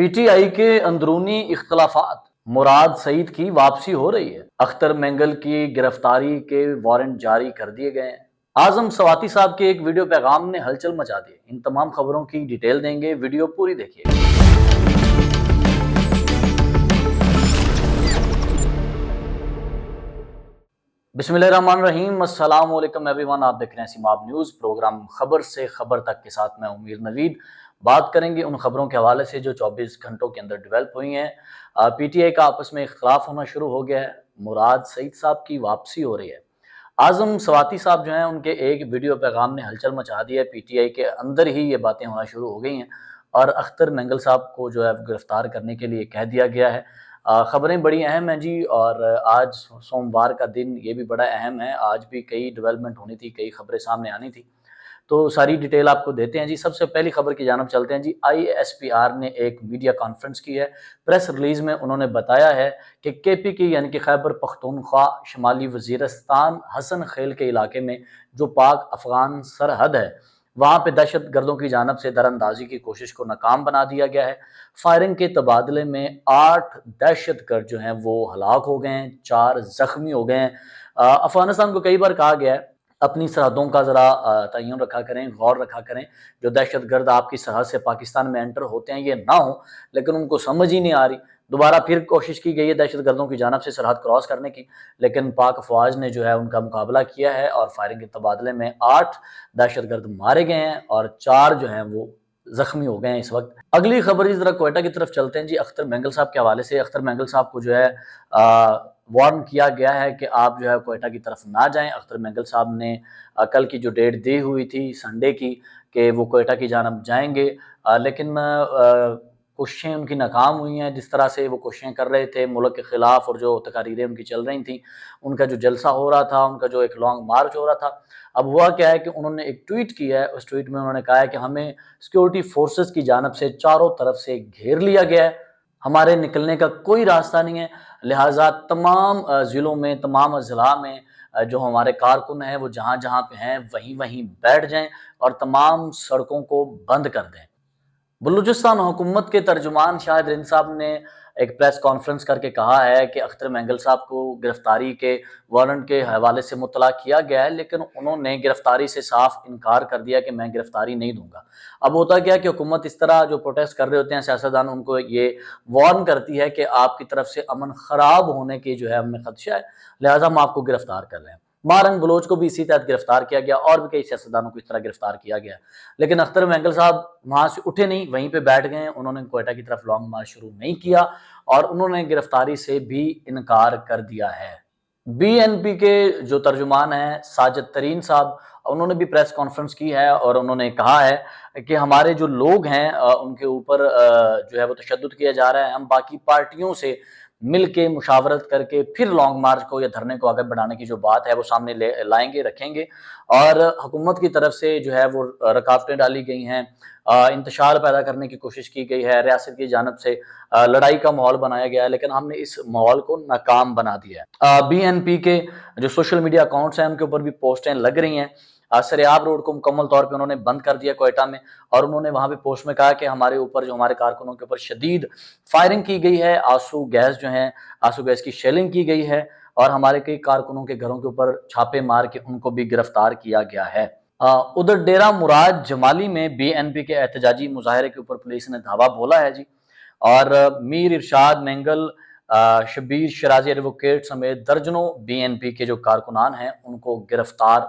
P T I کے اندرونی اختلافات، مراد سعید کی واپسی ہو رہی ہے، اختر مینگل کی گرفتاری کے وارنٹ جاری کر دیے گئے ہیں، اعظم سواتی صاحب کے ایک ویڈیو پیغام نے ہلچل مچا دی۔ ان تمام خبروں کی ڈیٹیل دیں گے، ویڈیو پوری دیکھیے گا۔ بسم اللہ الرحمن الرحیم، السلام علیکم ایوری ون، آپ دیکھ رہے ہیں سیماب نیوز، پروگرام خبر سے خبر تک کے ساتھ میں امیر نوید۔ بات کریں گے ان خبروں کے حوالے سے جو 24 گھنٹوں کے اندر ڈیولپ ہوئی ہیں۔ پی ٹی آئی کا آپس میں اختلاف ہونا شروع ہو گیا ہے، مراد سعید صاحب کی واپسی ہو رہی ہے۔ اعظم سواتی صاحب جو ہیں، ان کے ایک ویڈیو پیغام نے ہلچل مچا دی ہے، پی ٹی آئی کے اندر ہی یہ باتیں ہونا شروع ہو گئی ہیں اور اختر مینگل صاحب کو جو ہے گرفتار کرنے کے لیے کہہ دیا گیا ہے۔ خبریں بڑی اہم ہیں جی، اور آج سوموار کا دن یہ بھی بڑا اہم ہے، آج بھی کئی ڈیولپمنٹ ہونی تھی، کئی خبریں سامنے آنی تھی، تو ساری ڈیٹیل آپ کو دیتے ہیں جی۔ سب سے پہلی خبر کی جانب چلتے ہیں جی۔ آئی ایس پی آر نے ایک میڈیا کانفرنس کی ہے، پریس ریلیز میں انہوں نے بتایا ہے کہ کے پی کی یعنی کہ خیبر پختونخوا شمالی وزیرستان حسن خیل کے علاقے میں جو پاک افغان سرحد ہے، وہاں پہ دہشت گردوں کی جانب سے در اندازی کی کوشش کو ناکام بنا دیا گیا ہے۔ فائرنگ کے تبادلے میں 8 دہشت گرد جو ہیں وہ ہلاک ہو گئے ہیں، 4 زخمی ہو گئے ہیں۔ افغانستان کو کئی بار کہا گیا ہے اپنی سرحدوں کا ذرا تعین رکھا کریں، غور رکھا کریں، جو دہشت گرد آپ کی سرحد سے پاکستان میں انٹر ہوتے ہیں یہ نہ ہوں، لیکن ان کو سمجھ ہی نہیں آ رہی۔ دوبارہ پھر کوشش کی گئی ہے دہشت گردوں کی جانب سے سرحد کراس کرنے کی، لیکن پاک افواج نے جو ہے ان کا مقابلہ کیا ہے اور فائرنگ کے تبادلے میں 8 دہشت گرد مارے گئے ہیں اور 4 جو ہیں وہ زخمی ہو گئے ہیں اس وقت۔ اگلی خبر اس طرح کوئٹہ کی طرف چلتے ہیں جی۔ اختر مینگل صاحب کے حوالے سے اختر مینگل صاحب کو جو ہے وارن کیا گیا ہے کہ آپ جو ہے کوئٹہ کی طرف نہ جائیں۔ اختر مینگل صاحب نے کل کی جو ڈیٹ دی ہوئی تھی سنڈے کی کہ وہ کوئٹہ کی جانب جائیں گے، لیکن کوششیں ان کی ناکام ہوئی ہیں۔ جس طرح سے وہ کوششیں کر رہے تھے ملک کے خلاف اور جو تقاریریں ان کی چل رہی تھیں، ان کا جو جلسہ ہو رہا تھا، ان کا جو ایک لانگ مارچ ہو رہا تھا، اب ہوا کیا ہے کہ انہوں نے ایک ٹویٹ کیا ہے۔ اس ٹویٹ میں انہوں نے کہا ہے کہ ہمیں سیکورٹی فورسز کی جانب سے چاروں طرف سے گھیر لیا گیا ہے، ہمارے نکلنے کا کوئی راستہ نہیں ہے، لہٰذا تمام ضلعوں میں، تمام اضلاع میں جو ہمارے کارکن ہیں وہ جہاں جہاں پہ ہیں وہیں بیٹھ جائیں اور تمام سڑکوں کو بند کر دیں۔ بلوچستان حکومت کے ترجمان شاہد رند صاحب نے ایک پریس کانفرنس کر کے کہا ہے کہ اختر مینگل صاحب کو گرفتاری کے وارنٹ کے حوالے سے مطلع کیا گیا ہے، لیکن انہوں نے گرفتاری سے صاف انکار کر دیا کہ میں گرفتاری نہیں دوں گا۔ اب ہوتا کیا کہ حکومت اس طرح جو پروٹیسٹ کر رہے ہوتے ہیں سیاستدان، ان کو یہ وارن کرتی ہے کہ آپ کی طرف سے امن خراب ہونے کی جو ہے ہمیں خدشہ ہے، لہٰذا ہم آپ کو گرفتار کر رہے ہیں۔ مارنگ بلوچ کو بھی اسی تحت گرفتار کیا گیا اور بھی کئی سیاستدانوں کو اس طرح گرفتار کیا گیا، لیکن اختر مینگل صاحب وہاں سے اٹھے نہیں، وہیں پہ بیٹھ گئے، انہوں نے کوئٹہ کی طرف لانگ مارچ شروع نہیں کیا اور انہوں نے گرفتاری سے بھی انکار کر دیا ہے۔ بی این پی کے جو ترجمان ہیں ساجد ترین صاحب، انہوں نے بھی پریس کانفرنس کی ہے اور انہوں نے کہا ہے کہ ہمارے جو لوگ ہیں ان کے اوپر جو ہے وہ تشدد کیا جا رہا ہے، ہم باقی پارٹیوں سے مل کے مشاورت کر کے پھر لانگ مارچ کو یا دھرنے کو آگے بڑھانے کی جو بات ہے وہ سامنے لائیں گے، رکھیں گے، اور حکومت کی طرف سے جو ہے وہ رکاوٹیں ڈالی گئی ہیں، انتشار پیدا کرنے کی کوشش کی گئی ہے، ریاست کی جانب سے لڑائی کا ماحول بنایا گیا ہے، لیکن ہم نے اس ماحول کو ناکام بنا دیا ہے۔ بی این پی کے جو سوشل میڈیا اکاؤنٹس ہیں ان کے اوپر بھی پوسٹیں لگ رہی ہیں۔ سریاب روڈ کو مکمل طور پہ انہوں نے بند کر دیا کوئٹہ میں، اور انہوں نے وہاں پہ پوسٹ میں کہا کہ ہمارے اوپر جو ہمارے کارکنوں کے اوپر شدید فائرنگ کی گئی ہے، آنسو گیس جو ہیں، آنسو گیس کی شیلنگ کی گئی ہے اور ہمارے کئی کارکنوں کے گھروں کے اوپر چھاپے مار کے ان کو بھی گرفتار کیا گیا ہے۔ ادھر ڈیرہ مراد جمالی میں بی این پی کے احتجاجی مظاہرے کے اوپر پولیس نے دھاوا بولا ہے جی، اور میر ارشاد مینگل، شبیر شرازی ایڈوکیٹ سمیت درجنوں بی این پی کے جو کارکنان ہیں ان کو گرفتار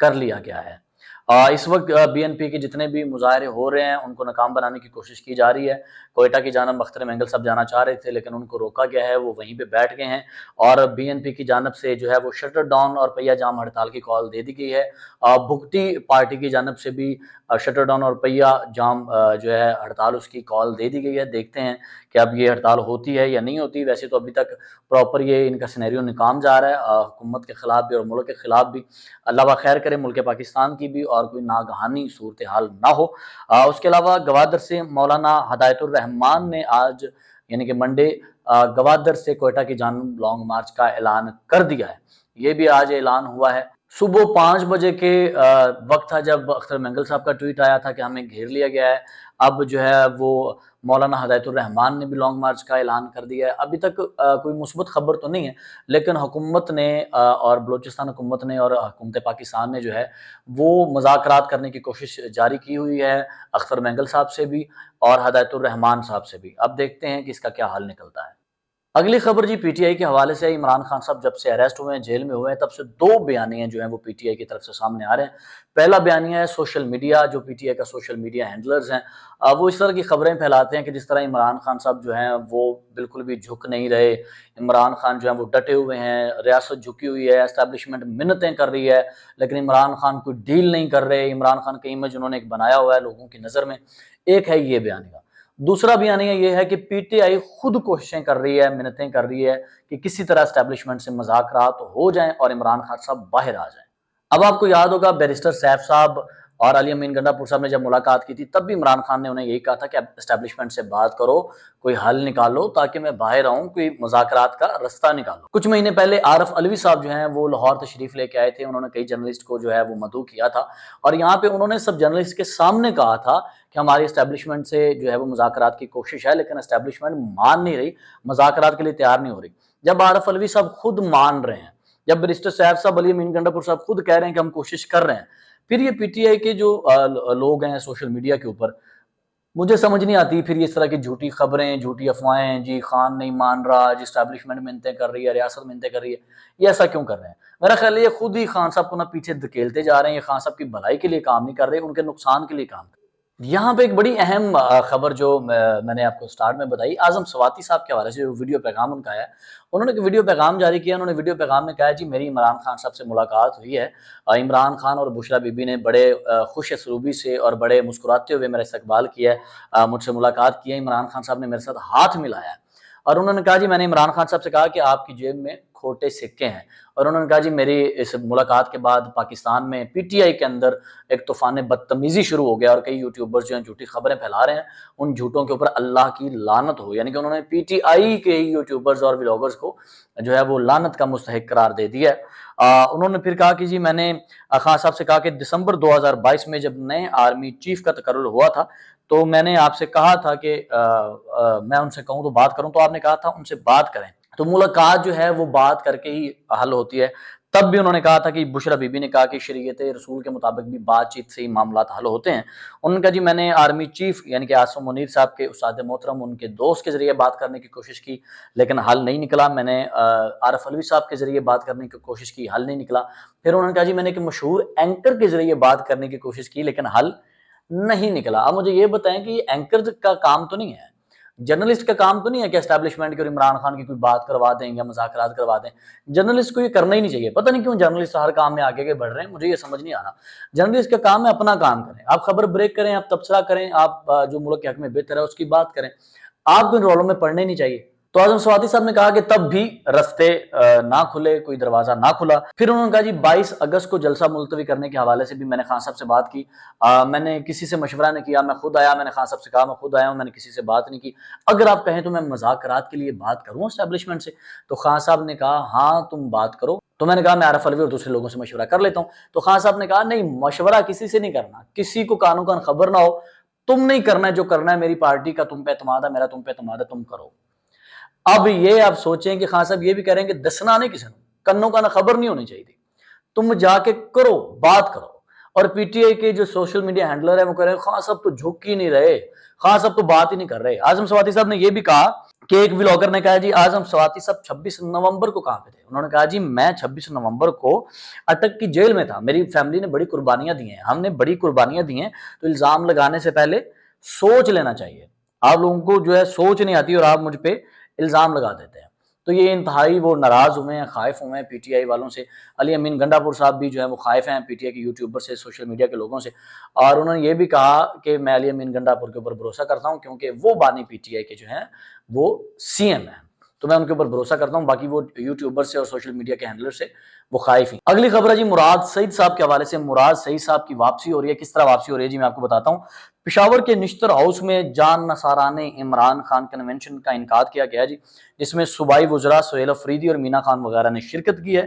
کر لیا گیا ہے۔ اس وقت بی این پی کے جتنے بھی مظاہرے ہو رہے ہیں ان کو ناکام بنانے کی کوشش کی جا رہی ہے۔ کوئٹہ کی جانب اختر مینگل صاحب جانا چاہ رہے تھے لیکن ان کو روکا گیا ہے، وہ وہیں پہ بیٹھ گئے ہیں، اور بی این پی کی جانب سے جو ہے وہ شٹر ڈاؤن اور پہیہ جام ہڑتال کی کال دے دی گئی ہے۔ بھگتی پارٹی کی جانب سے بھی شٹر ڈاؤن اور پہیہ جام جو ہے ہڑتال اس کی کال دے دی گئی ہے۔ دیکھتے ہیں کہ اب یہ ہڑتال ہوتی ہے یا نہیں ہوتی۔ ویسے تو ابھی تک پراپر یہ ان کا سینیریو ناکام جا رہا ہے، حکومت کے خلاف بھی اور ملک کے خلاف بھی۔ اللہ خیر کرے ملک پاکستان کی بھی اور کوئی ناگہانی صورتحال نہ ہو۔ اس کے علاوہ گوادر سے مولانا ہدایت الرحمان نے آج یعنی کہ منڈے گوادر سے کوئٹہ کی جانب لانگ مارچ کا اعلان کر دیا ہے۔ یہ بھی آج اعلان ہوا ہے۔ صبح 5 بجے کے وقت تھا جب اختر مینگل صاحب کا ٹویٹ آیا تھا کہ ہمیں گھیر لیا گیا ہے۔ اب جو ہے وہ مولانا ہدایت الرحمان نے بھی لانگ مارچ کا اعلان کر دیا ہے۔ ابھی تک کوئی مثبت خبر تو نہیں ہے، لیکن حکومت نے اور بلوچستان حکومت نے اور حکومت پاکستان نے جو ہے وہ مذاکرات کرنے کی کوشش جاری کی ہوئی ہے، اختر مینگل صاحب سے بھی اور ہدایت الرحمان صاحب سے بھی۔ اب دیکھتے ہیں کہ اس کا کیا حل نکلتا ہے۔ اگلی خبر جی پی ٹی آئی کے حوالے سے، عمران خان صاحب جب سے اریسٹ ہوئے ہیں، جیل میں ہوئے ہیں، تب سے 2 بیانیے جو ہیں وہ پی ٹی آئی کی طرف سے سامنے آ رہے ہیں۔ پہلا بیانیہ ہے سوشل میڈیا، جو پی ٹی آئی کا سوشل میڈیا ہینڈلرز ہیں، وہ اس طرح کی خبریں پھیلاتے ہیں کہ جس طرح عمران خان صاحب جو ہیں وہ بالکل بھی جھک نہیں رہے، عمران خان جو ہیں وہ ڈٹے ہوئے ہیں، ریاست جھکی ہوئی ہے، اسٹیبلشمنٹ منتیں کر رہی ہے، لیکن عمران خان کوئی ڈیل نہیں کر رہے۔ عمران خان کا امیج انہوں نے ایک بنایا ہوا ہے لوگوں کی نظر میں۔ ایک ہے یہ بیانیہ۔ دوسرا بیانیہ یہ ہے کہ پی ٹی آئی خود کوششیں کر رہی ہے، منتیں کر رہی ہے کہ کسی طرح اسٹیبلشمنٹ سے مذاکرات ہو جائیں اور عمران خان صاحب باہر آ جائیں۔ اب آپ کو یاد ہوگا بیرسٹر سیف صاحب اور علی امین گنڈا پور صاحب نے جب ملاقات کی تھی، تب بھی عمران خان نے انہیں یہی کہا تھا کہ اب اسٹیبلشمنٹ سے بات کرو، کوئی حل نکالو تاکہ میں باہر آؤں، کوئی مذاکرات کا رستہ نکالو۔ کچھ مہینے پہلے عارف علوی صاحب جو ہیں وہ لاہور تشریف لے کے آئے تھے، انہوں نے کئی جرنلسٹ کو جو ہے وہ مدعو کیا تھا، اور یہاں پہ انہوں نے سب جرنلسٹ کے سامنے کہا تھا کہ ہماری اسٹیبلشمنٹ سے جو ہے وہ مذاکرات کی کوشش ہے، لیکن اسٹیبلشمنٹ مان نہیں رہی، مذاکرات کے لیے تیار نہیں ہو رہی۔ جب عارف علوی صاحب خود مان رہے ہیں، جب بیرسٹر سیف صاحب، علی امین گنڈا پور صاحب خود کہہ رہے ہیں کہ ہم کوشش کر رہے ہیں، پھر یہ پی ٹی آئی کے جو لوگ ہیں سوشل میڈیا کے اوپر، مجھے سمجھ نہیں آتی پھر یہ اس طرح کی جھوٹی خبریں، جھوٹی افواہیں، جی خان نہیں مان رہا، جی اسٹیبلشمنٹ منتیں کر رہی ہے، ریاست منتیں کر رہی ہے، یہ ایسا کیوں کر رہے ہیں؟ میرا خیال ہے یہ خود ہی خان صاحب کو نہ پیچھے دھکیلتے جا رہے ہیں، یہ خان صاحب کی بھلائی کے لیے کام نہیں کر رہے، ان کے نقصان کے لیے کام کر رہے ہیں۔ یہاں پہ ایک بڑی اہم خبر جو میں نے آپ کو سٹارٹ میں بتائی، اعظم سواتی صاحب کے حوالے سے جو ویڈیو پیغام ان کا ہے، انہوں نے ایک ویڈیو پیغام جاری کیا۔ انہوں نے ویڈیو پیغام میں کہا جی میری عمران خان صاحب سے ملاقات ہوئی ہے، عمران خان اور بشرا بی بی نے بڑے خوش اسلوبی سے اور بڑے مسکراتے ہوئے میرا استقبال کیا ہے، مجھ سے ملاقات کی ہے، عمران خان صاحب نے میرے ساتھ ہاتھ ملایا ہے، اور انہوں نے کہا جی میں نے عمران خان صاحب سے کہا کہ آپ کی جیب میں کھوٹے سکے ہیں، اور انہوں نے کہا جی میری اس ملاقات کے بعد پاکستان میں پی ٹی آئی کے اندر ایک طوفان بدتمیزی شروع ہو گیا، اور کئی یوٹیوبرز جو ہیں جھوٹی خبریں پھیلا رہے ہیں، ان جھوٹوں کے اوپر اللہ کی لعنت ہو، یعنی کہ انہوں نے پی ٹی آئی کے یوٹیوبرز اور ولاگرز کو جو ہے وہ لعنت کا مستحق قرار دے دیا ہے۔ انہوں نے پھر کہا کہ جی میں نے خان صاحب سے کہا کہ دسمبر 2022 میں جب نئے آرمی چیف کا تقرر ہوا تھا تو میں نے آپ سے کہا تھا کہ میں ان سے کہوں تو بات کروں، تو آپ نے کہا تھا ان سے بات کریں، تو ملاقات جو ہے وہ بات کر کے ہی حل ہوتی ہے۔ تب بھی انہوں نے کہا تھا کہ بشرا بی بی نے کہا کہ شریعت رسول کے مطابق بھی بات چیت سے ہی معاملات حل ہوتے ہیں۔ انہوں نے کہا جی میں نے آرمی چیف یعنی کہ عاصم منیر صاحب کے استاد محترم ان کے دوست کے ذریعے بات کرنے کی کوشش کی، لیکن حل نہیں نکلا۔ میں نے عارف علوی صاحب کے ذریعے بات کرنے کی کوشش کی، حل نہیں نکلا۔ پھر انہوں نے کہا جی میں نے ایک مشہور اینکر کے ذریعے بات کرنے کی کوشش کی، لیکن حل نہیں نکلا۔ اب مجھے یہ بتائیں کہ یہ اینکر کا کام تو نہیں ہے، جرنلسٹ کا کام تو نہیں ہے کہ اسٹیبلشمنٹ کی اور عمران خان کی کوئی بات کروا دیں یا مذاکرات کروا دیں۔ جرنلسٹ کو یہ کرنا ہی نہیں چاہیے۔ پتہ نہیں کیوں جرنلسٹ ہر کام میں آگے بڑھ رہے ہیں، مجھے یہ سمجھ نہیں آ رہا۔ جرنلسٹ کا کام ہے اپنا کام کریں، آپ خبر بریک کریں، آپ تبصرہ کریں، آپ جو ملک کے حق میں بہتر ہے اس کی بات کریں، آپ کو ان رولوں میں پڑھنے نہیں چاہیے۔ تو اعظم سواتی صاحب نے کہا کہ تب بھی رستے نہ کھلے، کوئی دروازہ نہ کھلا۔ پھر انہوں نے کہا جی 22 اگست کو جلسہ ملتوی کرنے کے حوالے سے بھی میں نے خان صاحب سے بات کی، میں نے کسی سے مشورہ نہیں کیا، میں خود آیا، میں نے خان صاحب سے کہا میں خود آیا ہوں، میں نے کسی سے بات نہیں کی، اگر آپ کہیں تو میں مذاکرات کے لیے بات کروں اسٹیبلشمنٹ سے۔ تو خان صاحب نے کہا ہاں تم بات کرو۔ تو میں نے کہا میں عارف علوی اور دوسرے لوگوں سے مشورہ کر لیتا ہوں۔ تو خان صاحب نے کہا نہیں، مشورہ کسی سے نہیں کرنا، کسی کو کانوں کان خبر نہ ہو، تم نہیں کرنا جو کرنا ہے، میری پارٹی کا تم پہ اعتماد ہے، میرا تم پہ اعتماد ہے، تم کرو۔ اب یہ آپ سوچیں کہ خان صاحب یہ بھی کہہ رہے ہیں کہ دسنا نہیں کسی نے، کنوں کا نہ خبر نہیں ہونی چاہیے تھی، تم جا کے کرو، بات کرو۔ اور پی ٹی آئی کے جو سوشل میڈیا ہینڈلر ہیں وہ کہہ رہے ہیں خان صاحب تو جھک ہی نہیں رہے، خان صاحب تو بات ہی نہیں کر رہے۔ اعظم سواتی صاحب نے یہ بھی کہا کہ ایک ولاگر نے کہا جی اعظم سواتی صاحب 26 نومبر کو کہاں پہ تھے؟ انہوں نے کہا جی میں 26 نومبر کو اٹک کی جیل میں تھا، میری فیملی نے بڑی قربانیاں دی ہیں، ہم نے بڑی قربانیاں دی ہیں، تو الزام لگانے سے پہلے سوچ لینا چاہیے۔ آپ لوگوں کو جو ہے سوچ نہیں آتی اور آپ مجھ پہ الزام لگا دیتے ہیں۔ تو یہ انتہائی وہ ناراض ہوئے ہیں، خائف ہوئے ہیں پی ٹی آئی والوں سے۔ علی امین گنڈا پور صاحب بھی جو ہے وہ خائف ہیں پی ٹی آئی کے یوٹیوبر سے، سوشل میڈیا کے لوگوں سے، اور انہوں نے یہ بھی کہا کہ میں علی امین گنڈا پور کے اوپر بھروسہ کرتا ہوں کیونکہ وہ بانی پی ٹی آئی کے جو ہیں وہ سی ایم ہیں، تو میں ان کے اوپر بھروسہ کرتا ہوں، باقی وہ یوٹیوبر سے اور سوشل میڈیا کے ہینڈلر سے وہ خائف ہیں۔ اگلی خبر ہے جی مراد سعید صاحب کے حوالے سے۔ مراد سعید صاحب کی واپسی ہو رہی ہے، کس طرح واپسی ہو رہی ہے جی میں آپ کو بتاتا ہوں۔ پشاور کے نشتر ہاؤس میں جان نثاران عمران خان کنونشن کا انعقاد کیا گیا جی، جس میں صوبائی وزراء سہیل افریدی اور مینا خان وغیرہ نے شرکت کی ہے،